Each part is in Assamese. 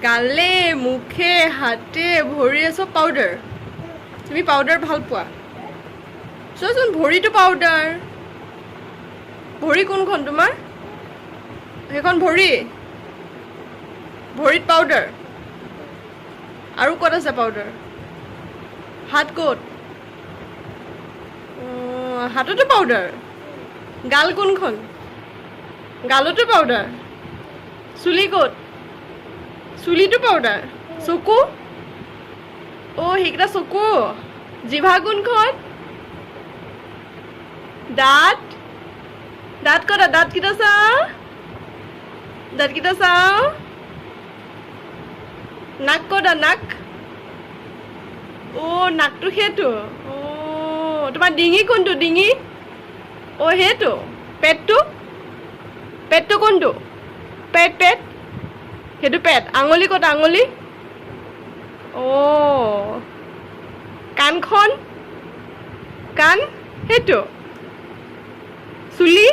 গালে মুখে হাতে ভৰিয়ে চব পাউডাৰ তুমি পাউডাৰ ভাল পোৱা চোৱাচোন ভৰিটো পাউডাৰ ভৰি কোনখন তোমাৰ সেইখন ভৰিত পাউডাৰ আৰু ক'ত আছে পাউডাৰ হাত ক'ত হাততো পাউডাৰ গাল কোনখন গালতো পাউডাৰ চুলি ক'ত চুলিটো পাউডাৰ চকু সেইকেইটা চকু জিভা কোনখন দাঁত ক'ত দাঁতকেইটা চাওঁ নাক ক'ত নাক নাকটো সেইটো তোমাৰ ডিঙি কোনটো ডিঙি সেইটো পেটটো কোনটো পেট সেইটো পেট আঙুলি ক'ত আঙুলি কাণখন কাণ সেইটো চুলি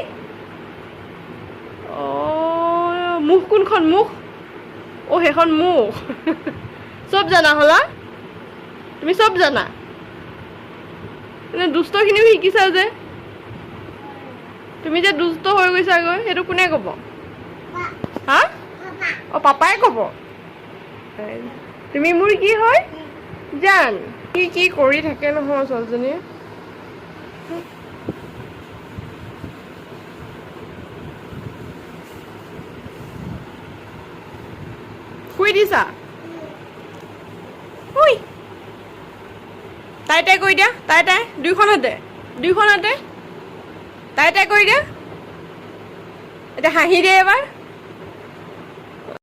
মুখ কোনখন মুখ সেইখন মুখ চব জানা হ'লা তুমি চব জানা দুষ্টখিনিও শিকিছা যে তুমি যে দুষ্ট হৈ গৈছাগৈ সেইটো কোনে ক'ব হা পাপাই ক'ব তুমি মোৰ কি হয় জান কি কৰি থাকে নহয় ছোৱালীজনীয়ে শুই দিছা তাই কৰি দিয়া তাই দুইখন হাতে তাই কৰি দিয়া এতিয়া হাঁহি দিয়ে এবাৰ